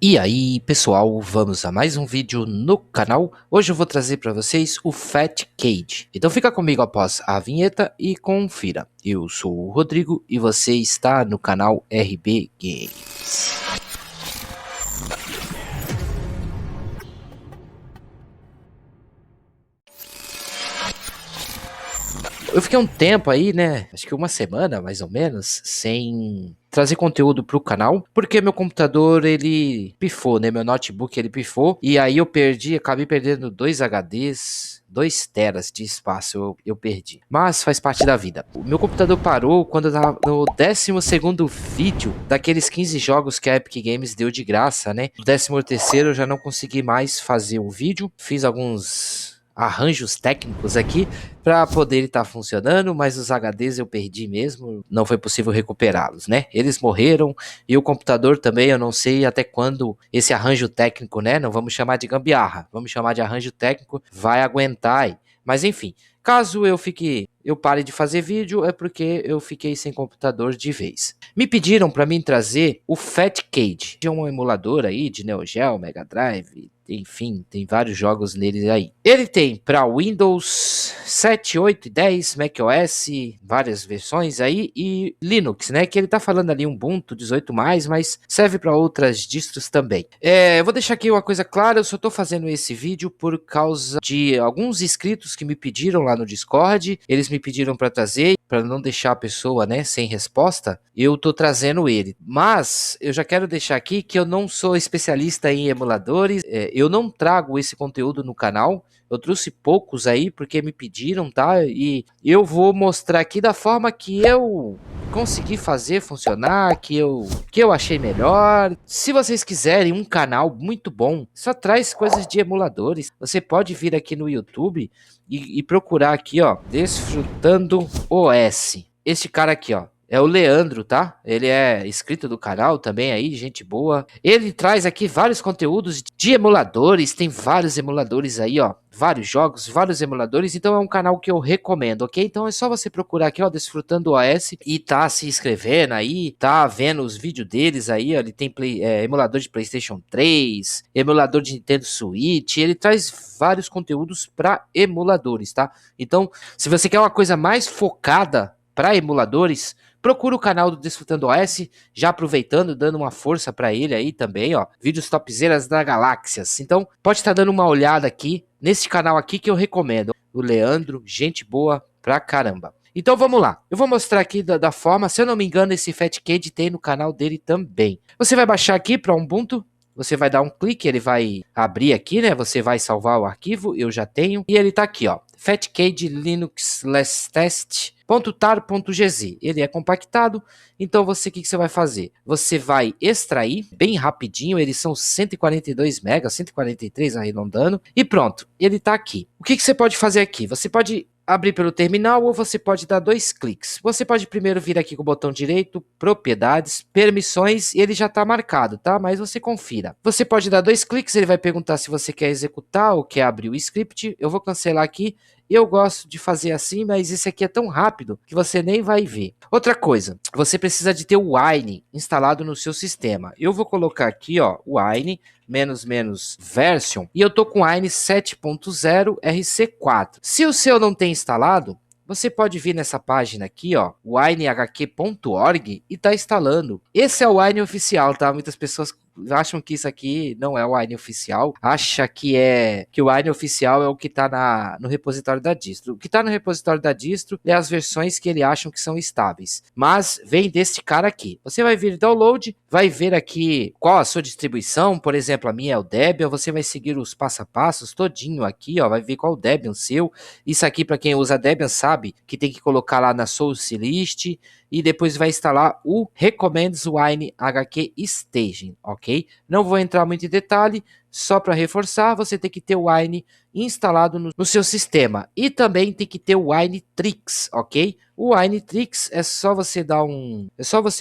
E aí pessoal, vamos a mais um vídeo no canal. Hoje eu vou trazer para vocês o Fat Cage. Então fica comigo após a vinheta e confira. Eu sou o Rodrigo e você está no canal RB Games. Eu fiquei um tempo aí, né, acho que uma semana mais ou menos, sem trazer conteúdo pro canal, porque meu computador ele pifou, né, meu notebook ele pifou, e aí acabei perdendo 2 HDs, 2 teras de espaço eu perdi. Mas faz parte da vida. O meu computador parou quando eu tava no 12º vídeo daqueles 15 jogos que a Epic Games deu de graça, né. No 13º eu já não consegui mais fazer o vídeo, fiz alguns arranjos técnicos aqui para poder estar funcionando, mas os HDs eu perdi mesmo, não foi possível recuperá-los, né? Eles morreram e o computador também, eu não sei até quando esse arranjo técnico, né? Não vamos chamar de gambiarra, vamos chamar de arranjo técnico, vai aguentar aí. Mas enfim, caso eu pare de fazer vídeo, é porque eu fiquei sem computador de vez. Me pediram para mim trazer o Fat Cage, que é um emulador aí de Neo Geo, Mega Drive, enfim, tem vários jogos neles aí. Ele tem para Windows 7, 8 e 10, macOS, várias versões aí, e Linux, né? Que ele tá falando ali Ubuntu 18+, mas serve para outras distros também. Eu vou deixar aqui uma coisa clara, eu só tô fazendo esse vídeo por causa de alguns inscritos que me pediram lá no Discord, eles me pediram para trazer, para não deixar a pessoa, né, sem resposta, eu tô trazendo ele. Mas eu já quero deixar aqui que eu não sou especialista em emuladores, eu não trago esse conteúdo no canal, eu trouxe poucos aí porque me pediram, tá? E eu vou mostrar aqui da forma que eu consegui fazer funcionar, que eu achei melhor. Se vocês quiserem um canal muito bom, só traz coisas de emuladores. Você pode vir aqui no YouTube e procurar aqui, ó, Desfrutando OS. Este cara aqui, ó, é o Leandro, tá? Ele é inscrito do canal também aí, gente boa. Ele traz aqui vários conteúdos de emuladores, tem vários emuladores aí, ó. Vários jogos, vários emuladores, então é um canal que eu recomendo, ok? Então é só você procurar aqui, ó, Desfrutando OS e tá se inscrevendo aí, tá vendo os vídeos deles aí, ó. Ele tem emulador de PlayStation 3, emulador de Nintendo Switch, ele traz vários conteúdos para emuladores, tá? Então, se você quer uma coisa mais focada para emuladores, procura o canal do Desfrutando OS, já aproveitando, dando uma força para ele aí também, ó. Vídeos topzeiras da galáxias. Então, pode estar dando uma olhada aqui nesse canal aqui que eu recomendo. O Leandro, gente boa pra caramba. Então vamos lá, eu vou mostrar aqui da forma, se eu não me engano esse Fat Cage tem no canal dele também. Você vai baixar aqui para Ubuntu, você vai dar um clique, ele vai abrir aqui, né? Você vai salvar o arquivo, eu já tenho. E ele tá aqui, ó, Fat Cage Linux Last Test .tar.gz, ele é compactado, então o que você vai fazer? Você vai extrair bem rapidinho, eles são 142 MB, 143 arredondando, e pronto, ele está aqui. O que você pode fazer aqui? Você pode abrir pelo terminal ou você pode dar 2 cliques. Você pode primeiro vir aqui com o botão direito, propriedades, permissões, e ele já está marcado, tá? Mas você confira. Você pode dar 2 cliques, ele vai perguntar se você quer executar ou quer abrir o script. Eu vou cancelar aqui. Eu gosto de fazer assim, mas esse aqui é tão rápido que você nem vai ver. Outra coisa, você precisa de ter o Wine instalado no seu sistema. Eu vou colocar aqui, ó, o Wine -- version, e eu tô com o Wine 7.0 RC4. Se o seu não tem instalado, você pode vir nessa página aqui, ó, winehq.org, e tá instalando. Esse é o Wine oficial, tá? Muitas pessoas acham que isso aqui não é o Wine oficial, acha que o Wine oficial é o que está no repositório da distro. O que está no repositório da distro é as versões que ele acham que são estáveis, mas vem deste cara aqui. Você vai vir download, vai ver aqui qual a sua distribuição, por exemplo, a minha é o Debian, você vai seguir os passo a passos todinho aqui, ó, vai ver qual o Debian seu. Isso aqui, para quem usa Debian, sabe que tem que colocar lá na source list e depois vai instalar o Recommends Wine HQ Staging, ok? Não vou entrar muito em detalhe, só para reforçar, você tem que ter o Wine instalado no seu sistema e também tem que ter o Winetrix, ok? O Winetrix é só você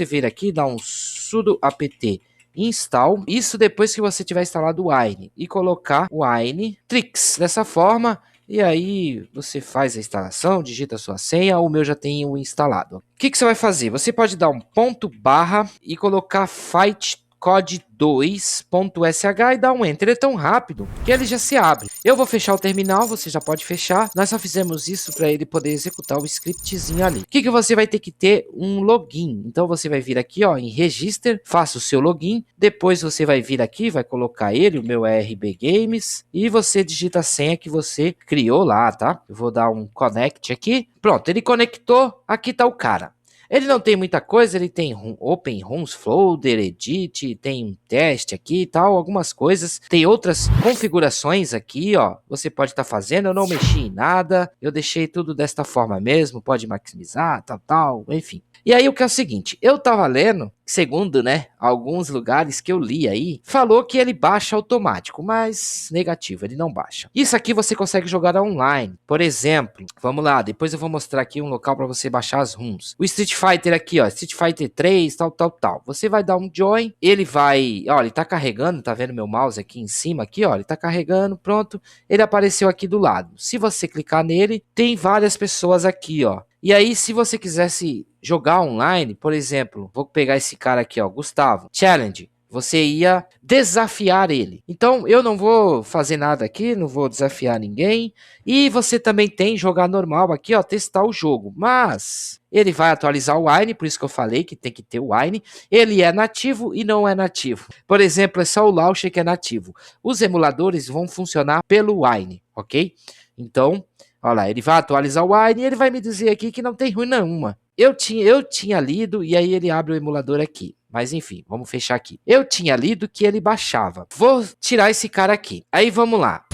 vir aqui, dar um sudo apt install, isso depois que você tiver instalado o Wine, e colocar o Winetrix dessa forma. E aí você faz a instalação, digita a sua senha, o meu já tem o instalado. O que você vai fazer? Você pode dar um ponto barra e colocar fight code2.sh e dá um enter. Ele é tão rápido que ele já se abre. Eu vou fechar o terminal, você já pode fechar. Nós só fizemos isso para ele poder executar o scriptzinho ali. O que você vai ter que ter? Um login. Então você vai vir aqui, ó, em register, faça o seu login. Depois você vai vir aqui, vai colocar ele, o meu RB Games, e você digita a senha que você criou lá, tá? Eu vou dar um connect aqui. Pronto, ele conectou. Aqui tá o cara. Ele não tem muita coisa, ele tem Open Rooms Folder, Edit, tem um teste aqui e tal, algumas coisas. Tem outras configurações aqui, ó, você pode estar fazendo, eu não mexi em nada, eu deixei tudo desta forma mesmo, pode maximizar, tal, enfim. E aí o que é o seguinte, eu tava lendo, segundo, né, alguns lugares que eu li aí, falou que ele baixa automático, mas negativo, ele não baixa. Isso aqui você consegue jogar online, por exemplo, vamos lá, depois eu vou mostrar aqui um local para você baixar as ROMs. O Street Fighter aqui, ó, Street Fighter 3, tal. Você vai dar um join, ele vai, ó, ele tá carregando, tá vendo meu mouse aqui em cima, aqui, ó, ele tá carregando, pronto, ele apareceu aqui do lado. Se você clicar nele, tem várias pessoas aqui, ó. E aí, se você quisesse jogar online, por exemplo, vou pegar esse cara aqui, ó, Gustavo, Challenge, você ia desafiar ele. Então, eu não vou fazer nada aqui, não vou desafiar ninguém. E você também tem jogar normal aqui, ó, testar o jogo. Mas ele vai atualizar o Wine, por isso que eu falei que tem que ter o Wine. Ele é nativo e não é nativo. Por exemplo, é só o Launcher que é nativo. Os emuladores vão funcionar pelo Wine, ok? Então, olha lá, ele vai atualizar o Wine e ele vai me dizer aqui que não tem ruim nenhuma. Eu tinha lido e aí ele abre o emulador aqui. Mas enfim, vamos fechar aqui. Eu tinha lido que ele baixava. Vou tirar esse cara aqui. Aí vamos lá.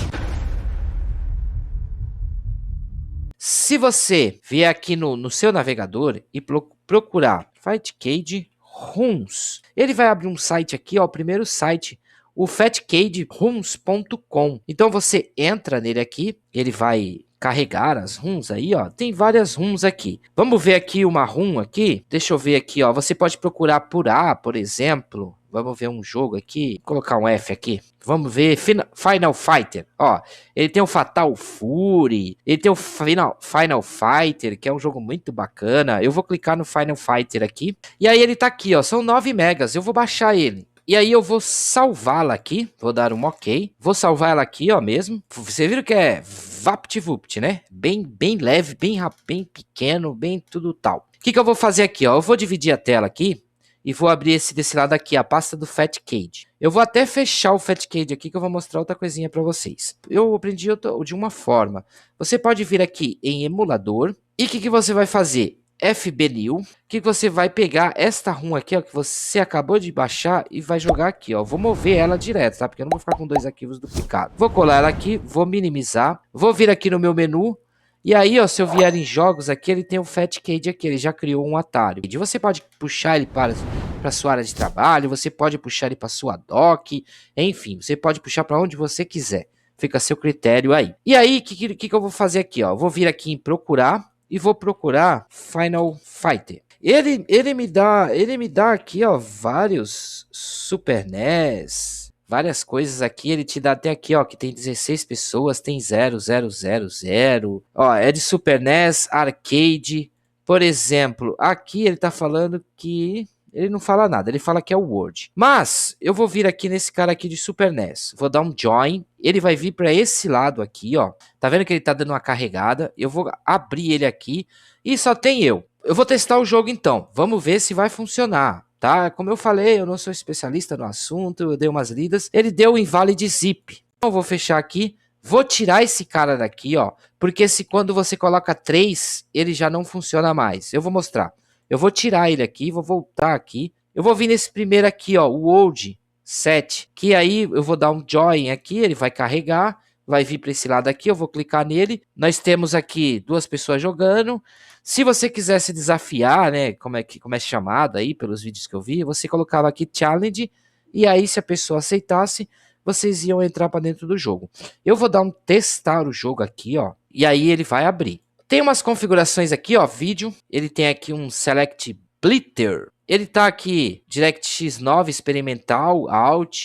Se você vier aqui no seu navegador e procurar Fatcade Rooms, ele vai abrir um site aqui, ó, o primeiro site, o fatcadeRooms.com. Então você entra nele aqui, ele vai carregar as ROMs aí, ó. Tem várias ROMs aqui. Vamos ver aqui uma ROM aqui. Deixa eu ver aqui, ó. Você pode procurar por A, por exemplo. Vamos ver um jogo aqui. Vou colocar um F aqui. Vamos ver Final Fighter. Ó, ele tem o Fatal Fury. Ele tem o Final Fighter, que é um jogo muito bacana. Eu vou clicar no Final Fighter aqui. E aí ele tá aqui, ó. São 9 megas. Eu vou baixar ele. E aí eu vou salvá-la aqui, vou dar um ok, vou salvar ela aqui, ó, mesmo. Você viu que é VaptVupt, né? Bem leve, bem pequeno, bem tudo tal. O que eu vou fazer aqui, ó? Eu vou dividir a tela aqui e vou abrir desse lado aqui, a pasta do Fatcade. Eu vou até fechar o Fatcade aqui que eu vou mostrar outra coisinha para vocês. Eu aprendi de uma forma. Você pode vir aqui em emulador e o que você vai fazer? FBNew, que você vai pegar esta ROM aqui, ó, que você acabou de baixar e vai jogar aqui, ó. Vou mover ela direto, tá? Porque eu não vou ficar com 2 arquivos duplicados. Vou colar ela aqui, vou minimizar, vou vir aqui no meu menu e aí, ó, se eu vier em jogos aqui, ele tem o Fatcade aqui, ele já criou um atalho. E você pode puxar ele para sua área de trabalho, você pode puxar ele para sua dock, enfim, você pode puxar para onde você quiser. Fica a seu critério aí. E aí, o que eu vou fazer aqui, ó? Eu vou vir aqui em procurar e vou procurar Final Fighter. Ele me dá aqui, ó, vários Super NES, várias coisas aqui. Ele te dá até aqui, ó, que tem 16 pessoas, tem 0, 0, 0, 0. Ó, é de Super NES, arcade. Por exemplo, aqui ele tá falando que ele não fala nada, ele fala que é o Word. Mas eu vou vir aqui nesse cara aqui de Super NES. Vou dar um Join. Ele vai vir para esse lado aqui, ó. Tá vendo que ele tá dando uma carregada? Eu vou abrir ele aqui e só tem eu. Eu vou testar o jogo então. Vamos ver se vai funcionar, tá? Como eu falei, eu não sou especialista no assunto, eu dei umas lidas. Ele deu o invalid zip. Então eu vou fechar aqui. Vou tirar esse cara daqui, ó. Porque se quando você coloca 3, ele já não funciona mais. Eu vou mostrar. Eu vou tirar ele aqui, vou voltar aqui. Eu vou vir nesse primeiro aqui, ó, o Old 7, que aí eu vou dar um Join aqui, ele vai carregar, vai vir para esse lado aqui, eu vou clicar nele. Nós temos aqui 2 pessoas jogando. Se você quiser se desafiar, né, como é chamado aí pelos vídeos que eu vi, você colocava aqui Challenge, e aí se a pessoa aceitasse, vocês iam entrar para dentro do jogo. Eu vou dar um testar o jogo aqui, ó, e aí ele vai abrir. Tem umas configurações aqui, ó, vídeo. Ele tem aqui um Select Blitter. Ele tá aqui, DirectX 9 experimental, Alt,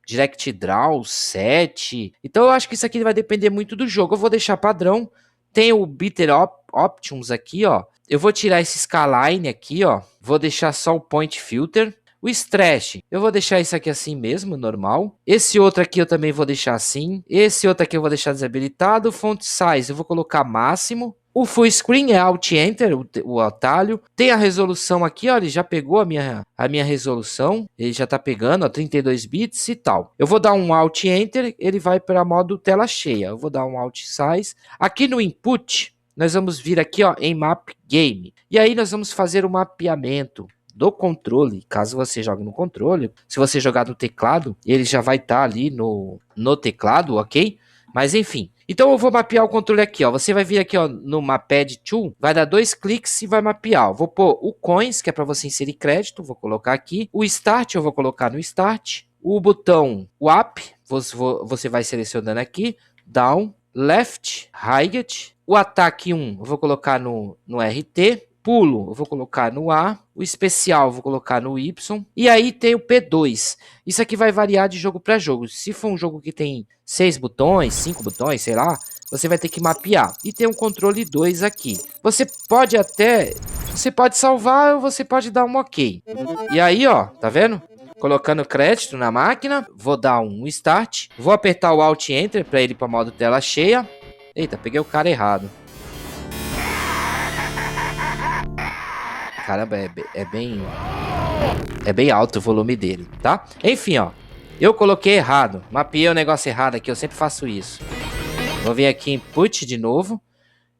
Direct Draw 7. Então eu acho que isso aqui vai depender muito do jogo. Eu vou deixar padrão. Tem o Bitter Options aqui, ó. Eu vou tirar esse Scaline aqui, ó. Vou deixar só o Point Filter. O stretch, eu vou deixar isso aqui assim mesmo, normal. Esse outro aqui eu também vou deixar assim. Esse outro aqui eu vou deixar desabilitado. Font size eu vou colocar máximo. O full screen é Alt Enter, o atalho. Tem a resolução aqui, ó, ele já pegou a minha resolução. Ele já tá pegando, ó, 32 bits e tal. Eu vou dar um Alt Enter, ele vai para modo tela cheia. Eu vou dar um Alt Size. Aqui no Input, nós vamos vir aqui, ó, em Map Game. E aí nós vamos fazer o mapeamento do controle, caso você jogue no controle. Se você jogar no teclado, ele já vai estar ali no teclado, ok? Mas enfim, então eu vou mapear o controle aqui, ó. Você vai vir aqui, ó, no Mapad Tool, vai dar 2 cliques e vai mapear. Vou pôr o Coins, que é para você inserir crédito, vou colocar aqui. O Start, eu vou colocar no Start. O botão Up, você vai selecionando aqui. Down, Left, Right. O ataque 1, eu vou colocar no RT. Pulo, eu vou colocar no A. O especial, eu vou colocar no Y. E aí tem o P2. Isso aqui vai variar de jogo para jogo. Se for um jogo que tem 6 botões, 5 botões, sei lá, você vai ter que mapear. E tem um controle 2 aqui. Você pode salvar ou você pode dar um OK. E aí, ó, tá vendo? Colocando crédito na máquina. Vou dar um Start. Vou apertar o Alt Enter para ele ir para modo tela cheia. Eita, peguei o cara errado. Caramba, é bem alto o volume dele, tá? Enfim, ó, eu coloquei errado, mapeei o negócio errado aqui, eu sempre faço isso. Vou vir aqui em Input de novo.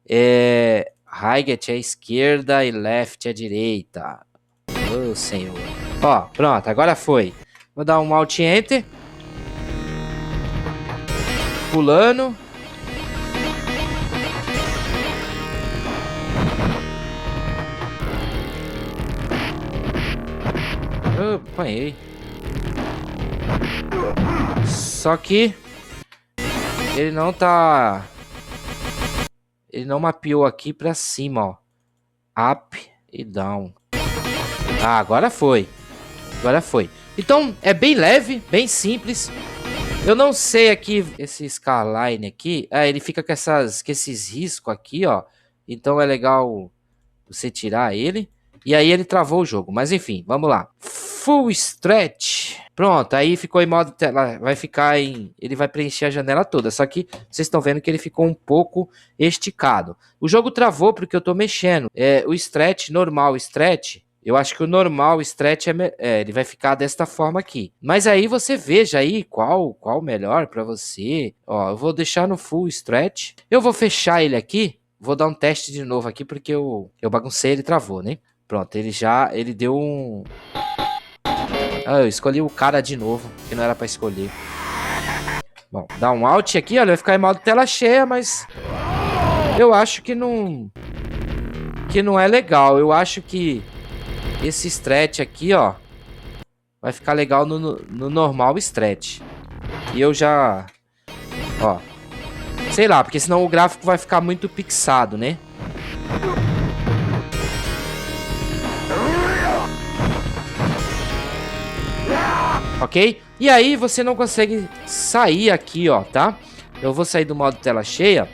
Right é esquerda e Left é direita. Ô, senhor. Ó, pronto, agora foi. Vou dar um Alt Enter. Pulando. Apanhei. Só que ele não tá. Ele não mapeou aqui pra cima, ó. Up e down. Ah, agora foi. Agora foi. Então é bem leve, bem simples. Eu não sei aqui esse Skyline aqui. Ele fica com esses riscos aqui, ó. Então é legal você tirar ele. E aí ele travou o jogo. Mas enfim, vamos lá. Full Stretch. Pronto, aí ficou em modo tela. Vai ficar em... Ele vai preencher a janela toda. Só que vocês estão vendo que ele ficou um pouco esticado. O jogo travou porque eu tô mexendo. O Stretch, normal Stretch. Eu acho que o normal Stretch ele vai ficar desta forma aqui. Mas aí você veja aí qual melhor para você. Ó, eu vou deixar no Full Stretch. Eu vou fechar ele aqui. Vou dar um teste de novo aqui porque eu baguncei, ele travou, né? Pronto, ele deu um... eu escolhi o cara de novo, que não era pra escolher. Bom, dá um Alt aqui, olha, vai ficar em modo tela cheia, mas... eu acho que não é legal. Eu acho que esse Stretch aqui, ó, vai ficar legal no normal Stretch. E eu já... ó, sei lá, porque senão o gráfico vai ficar muito pixado, né? Ok? E aí você não consegue sair aqui, ó, tá? Eu vou sair do modo tela cheia.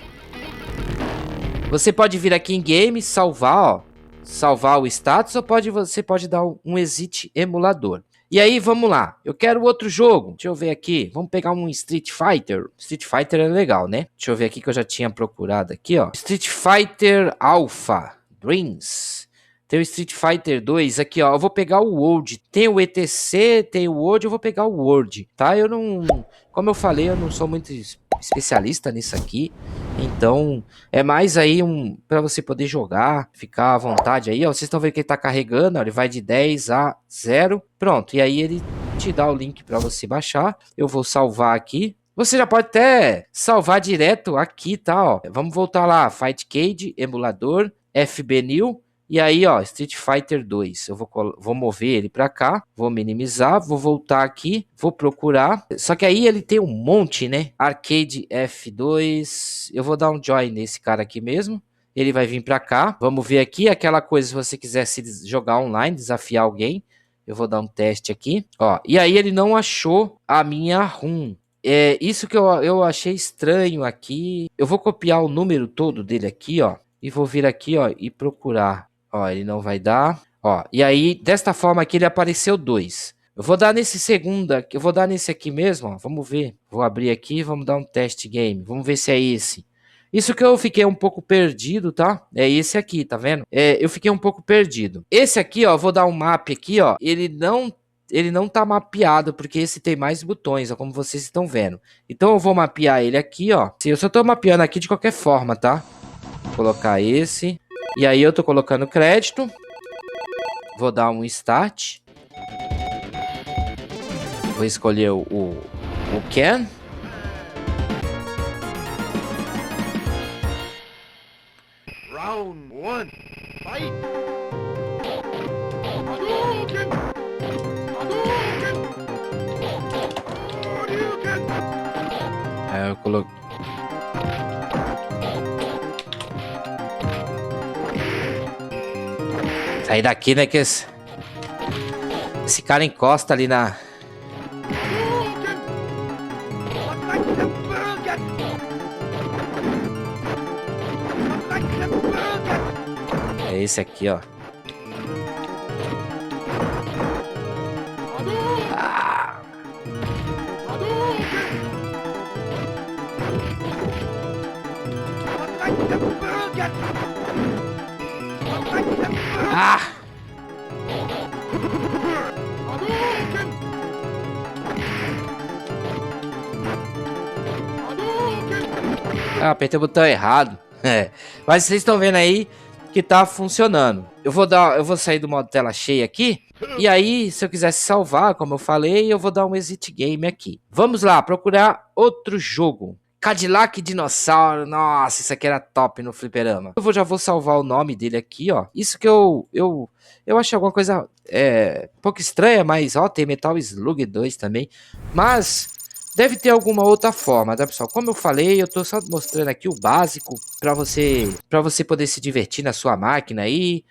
Você pode vir aqui em Game, salvar, ó. Salvar o status, ou você pode dar um Exit Emulador. E aí, vamos lá. Eu quero outro jogo. Deixa eu ver aqui. Vamos pegar um Street Fighter. Street Fighter é legal, né? Deixa eu ver aqui que eu já tinha procurado aqui, ó. Street Fighter Alpha Dreams. Tem o Street Fighter 2 aqui, ó. Eu vou pegar o World. Tem o ETC, tem o World. Eu vou pegar o World, tá? Eu não... como eu falei, eu não sou muito especialista nisso aqui. Então, é mais aí para você poder jogar, ficar à vontade aí, ó. Vocês estão vendo que ele tá carregando, ó. Ele vai de 10 a 0. Pronto, e aí ele te dá o link para você baixar. Eu vou salvar aqui. Você já pode até salvar direto aqui, tá, ó. Vamos voltar lá, Fight Cage, emulador, FB New. E aí, ó, Street Fighter 2, eu vou mover ele pra cá, vou minimizar, vou voltar aqui, vou procurar. Só que aí ele tem um monte, né? Arcade F2, eu vou dar um join nesse cara aqui mesmo. Ele vai vir pra cá, vamos ver aqui, aquela coisa se você quiser se jogar online, desafiar alguém. Eu vou dar um teste aqui, ó. E aí ele não achou a minha ROM. É isso que eu achei estranho aqui. Eu vou copiar o número todo dele aqui, ó. E vou vir aqui, ó, e procurar. Ó, ele não vai dar. Ó, e aí, desta forma aqui, ele apareceu 2. Eu vou dar nesse segundo aqui, eu vou dar nesse aqui mesmo, ó. Vamos ver. Vou abrir aqui, vamos dar um teste game. Vamos ver se é esse. Isso que eu fiquei um pouco perdido, tá? É esse aqui, tá vendo? Eu fiquei um pouco perdido. Esse aqui, ó, vou dar um map aqui, ó. Ele não tá mapeado, porque esse tem mais botões, ó, como vocês estão vendo. Então eu vou mapear ele aqui, ó. Eu só tô mapeando aqui de qualquer forma, tá? Vou colocar esse. E aí eu tô colocando crédito. Vou dar um start. Vou escolher o Ken. Round 1. Fight. Aí eu coloquei. Sair daqui, né? Que esse cara encosta ali na. É esse aqui, ó. Ah. Ah. Ah, apertei o botão errado. É. Mas vocês estão vendo aí que tá funcionando. Eu vou sair do modo tela cheia aqui. E aí, se eu quisesse salvar, como eu falei, eu vou dar um exit game aqui. Vamos lá, procurar outro jogo. Cadillac Dinossauro. Nossa, isso aqui era top no fliperama. Já vou salvar o nome dele aqui, ó. Isso que eu achei alguma coisa um pouco estranha, mas ó, tem Metal Slug 2 também. Mas deve ter alguma outra forma, tá, pessoal? Como eu falei, eu tô só mostrando aqui o básico para você poder se divertir na sua máquina aí.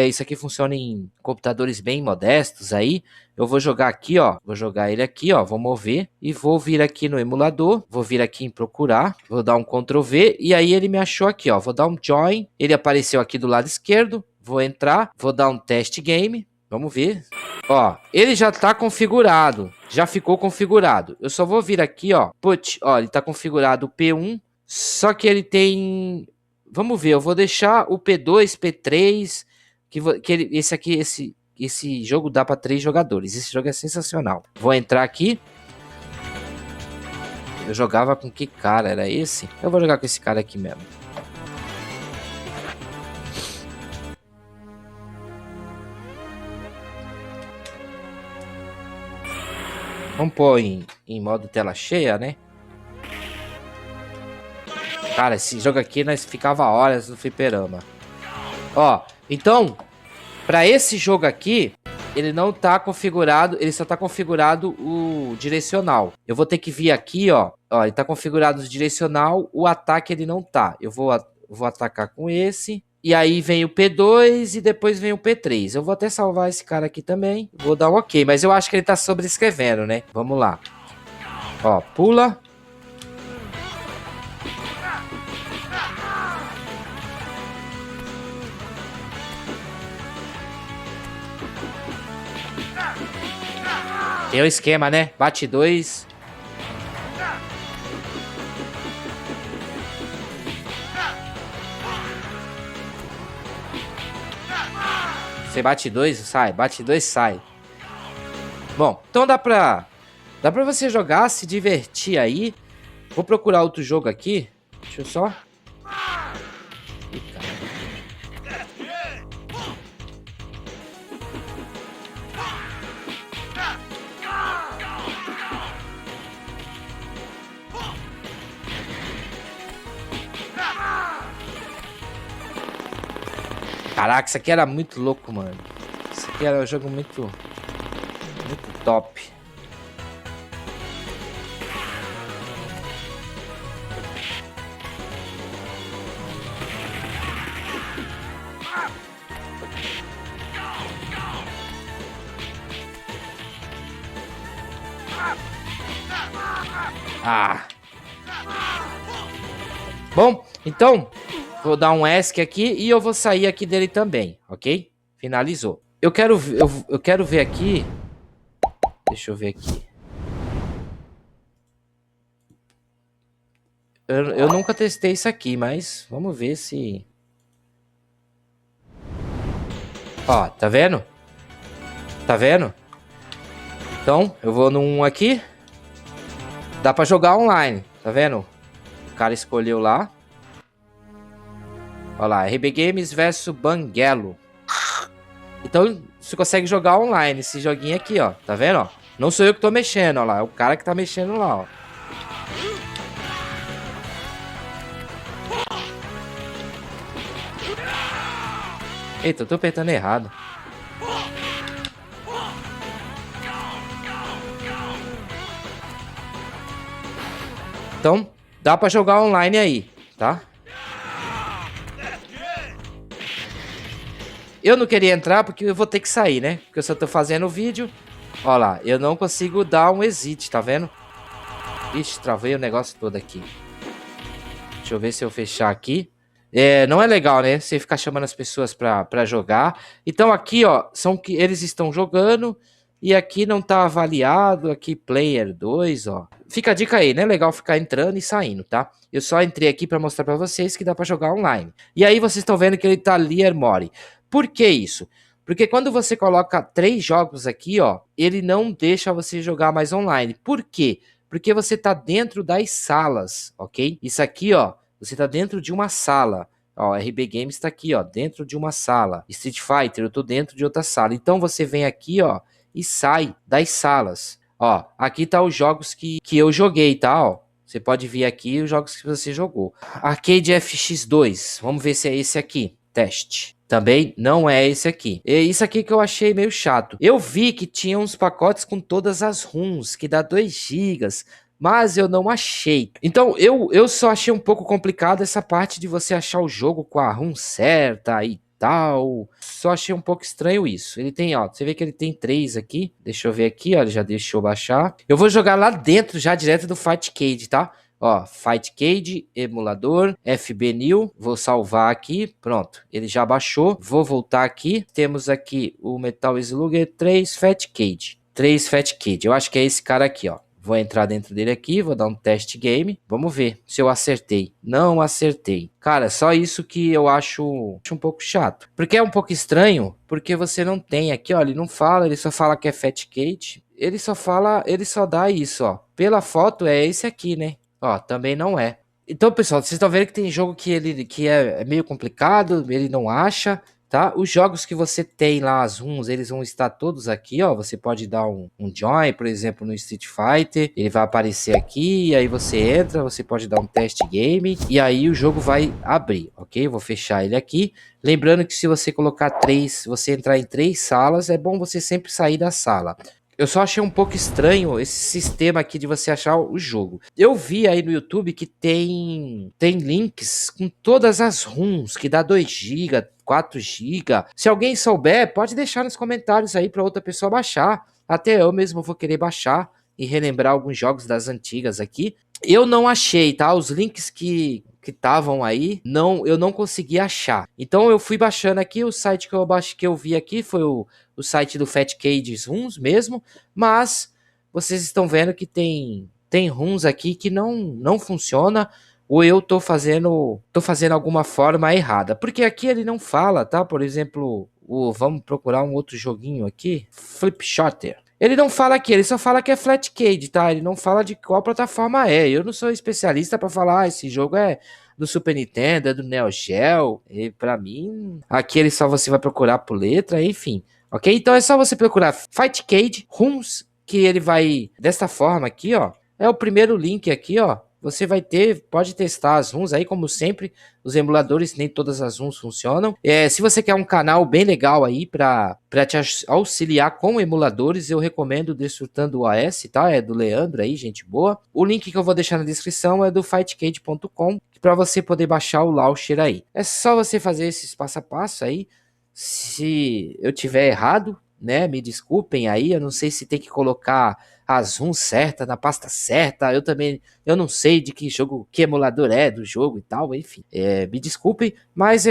Isso aqui funciona em computadores bem modestos aí. Eu vou jogar aqui, ó. Vou jogar ele aqui, ó. Vou mover e vou vir aqui no emulador. Vou vir aqui em procurar. Vou dar um Ctrl V e aí ele me achou aqui, ó. Vou dar um join. Ele apareceu aqui do lado esquerdo. Vou entrar. Vou dar um test game. Vamos ver. Ó, ele já tá configurado. Já ficou configurado. Eu só vou vir aqui, ó. Put, ó, ele tá configurado o P1. Só que ele tem... Vamos ver, eu vou deixar o P2, P3... Esse jogo dá para 3 jogadores. Esse jogo é sensacional. Vou entrar aqui. Eu jogava com que cara? Era esse? Eu vou jogar com esse cara aqui mesmo. Vamos pôr em modo tela cheia, né? Cara, esse jogo aqui nós ficava horas no fliperama. Ó, então, para esse jogo aqui, ele não tá configurado, ele só tá configurado o direcional. Eu vou ter que vir aqui, ó, ele tá configurado o direcional, o ataque ele não tá. Eu vou atacar com esse, e aí vem o P2 e depois vem o P3. Eu vou até salvar esse cara aqui também, vou dar um OK, mas eu acho que ele tá sobrescrevendo, né? Vamos lá. Ó, pula. Tem o esquema, né? Bate 2. Você bate 2, sai. Bate 2, sai. Bom, então dá pra você jogar, se divertir aí. Vou procurar outro jogo aqui. Deixa eu só... Caraca, isso aqui era muito louco, mano. Isso aqui era um jogo muito top. Ah. Bom, então... Vou dar um ESC aqui e eu vou sair aqui dele também, ok? Finalizou. eu quero ver aqui. Deixa eu ver aqui. Eu nunca testei isso aqui, mas vamos ver se... Ó, tá vendo? Tá vendo? Então, eu vou num aqui. Dá pra jogar online, tá vendo? O cara escolheu lá. Olha lá, RB Games versus Banguelo. Então, você consegue jogar online esse joguinho aqui, ó. Tá vendo, ó? Não sou eu que tô mexendo, ó lá. É o cara que tá mexendo lá, ó. Eita, eu tô apertando errado. Então, dá pra jogar online aí, tá? Eu não queria entrar porque eu vou ter que sair, né? Porque eu só tô fazendo o vídeo. Ó lá, eu não consigo dar um exit, tá vendo? Ixi, travei o negócio todo aqui. Deixa eu ver se eu fechar aqui. Não é legal, né? Você ficar chamando as pessoas pra jogar. Então aqui, ó, são que eles estão jogando. E aqui não tá avaliado. Aqui, player 2, ó. Fica a dica aí, né? Legal ficar entrando e saindo, tá? Eu só entrei aqui pra mostrar pra vocês que dá pra jogar online. E aí vocês estão vendo que ele tá Lier Mori. Por que isso? Porque quando você coloca 3 jogos aqui, ó, ele não deixa você jogar mais online. Por quê? Porque você tá dentro das salas, ok? Isso aqui, ó, você tá dentro de uma sala. Ó, RB Games tá aqui, ó, dentro de uma sala. Street Fighter, eu tô dentro de outra sala. Então você vem aqui, ó, e sai das salas. Ó, aqui tá os jogos que eu joguei, tá, ó. Você pode ver aqui os jogos que você jogou. Arcade FX2, vamos ver se é esse aqui. Teste. Também não é esse aqui. É isso aqui que eu achei meio chato. Eu vi que tinha uns pacotes com todas as ROMs, que dá 2 gigas, mas eu não achei. Então eu só achei um pouco complicado essa parte de você achar o jogo com a ROM certa e tal. Só achei um pouco estranho isso. Ele tem, ó, você vê que ele tem 3 aqui. Deixa eu ver aqui, ó, ele já deixou baixar. Eu vou jogar lá dentro já direto do Fightcade, tá? Ó, Fightcade, emulador, FB New, vou salvar aqui, pronto, ele já baixou, vou voltar aqui, temos aqui o Metal Slugger 3 Fatcade, 3 Fatcade, eu acho que é esse cara aqui, ó. Vou entrar dentro dele aqui, vou dar um teste game, vamos ver se eu acertei. Não acertei. Cara, só isso que eu acho um pouco chato. Porque é um pouco estranho, porque você não tem aqui, ó, ele não fala, ele só fala que é Fatcade, ele só dá isso, ó. Pela foto é esse aqui, né? Ó, também não é. Então, pessoal, vocês estão vendo que tem jogo que é meio complicado, ele não acha, tá? Os jogos que você tem lá, as ROMs, eles vão estar todos aqui, ó. Você pode dar um join, por exemplo, no Street Fighter, ele vai aparecer aqui, e aí você entra, você pode dar um test game, e aí o jogo vai abrir, ok? Vou fechar ele aqui. Lembrando que se você colocar 3, você entrar em 3 salas, é bom você sempre sair da sala. Eu só achei um pouco estranho esse sistema aqui de você achar o jogo. Eu vi aí no YouTube que tem links com todas as ROMs, que dá 2 GB, 4 GB. Se alguém souber, pode deixar nos comentários aí para outra pessoa baixar. Até eu mesmo vou querer baixar e relembrar alguns jogos das antigas aqui. Eu não achei, tá? Os links que estavam aí, eu não consegui achar. Então eu fui baixando aqui, o site que eu vi aqui foi o site do Fatcade ROMs mesmo, mas vocês estão vendo que tem ROMs aqui que não funciona, ou eu tô fazendo alguma forma errada, porque aqui ele não fala, tá? Por exemplo, vamos procurar um outro joguinho aqui, Flip Shotter. Ele não fala aqui, ele só fala que é Flatcade, tá? Ele não fala de qual plataforma é. Eu não sou especialista para falar, esse jogo é do Super Nintendo, é do Neo Geo. E para mim, aqui ele só você vai procurar por letra, enfim. Ok? Então é só você procurar Fightcade ROMs, que ele vai desta forma aqui, ó. É o primeiro link aqui, ó. Você vai pode testar as ROMs aí, como sempre. Os emuladores, nem todas as ROMs funcionam. Se você quer um canal bem legal aí para te auxiliar com emuladores, eu recomendo o Desfrutando OS, tá? É do Leandro aí, gente boa. O link que eu vou deixar na descrição é do fightcade.com, para você poder baixar o launcher aí. É só você fazer esses passo a passo aí. Se eu tiver errado, né, me desculpem aí, eu não sei se tem que colocar as ROMs certa na pasta certa, eu não sei de que jogo, que emulador é do jogo e tal, enfim, me desculpem, mas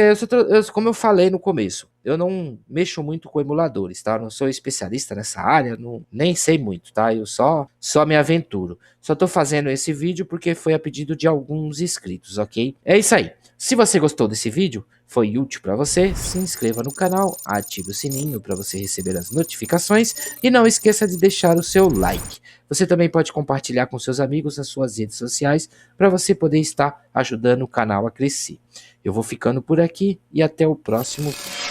como eu falei no começo, eu não mexo muito com emuladores, tá? Eu não sou especialista nessa área, nem sei muito, tá? Eu só me aventuro. Só tô fazendo esse vídeo porque foi a pedido de alguns inscritos, ok? É isso aí. Se você gostou desse vídeo, foi útil para você, se inscreva no canal, ative o sininho para você receber as notificações e não esqueça de deixar o seu like. Você também pode compartilhar com seus amigos nas suas redes sociais para você poder estar ajudando o canal a crescer. Eu vou ficando por aqui e até o próximo vídeo.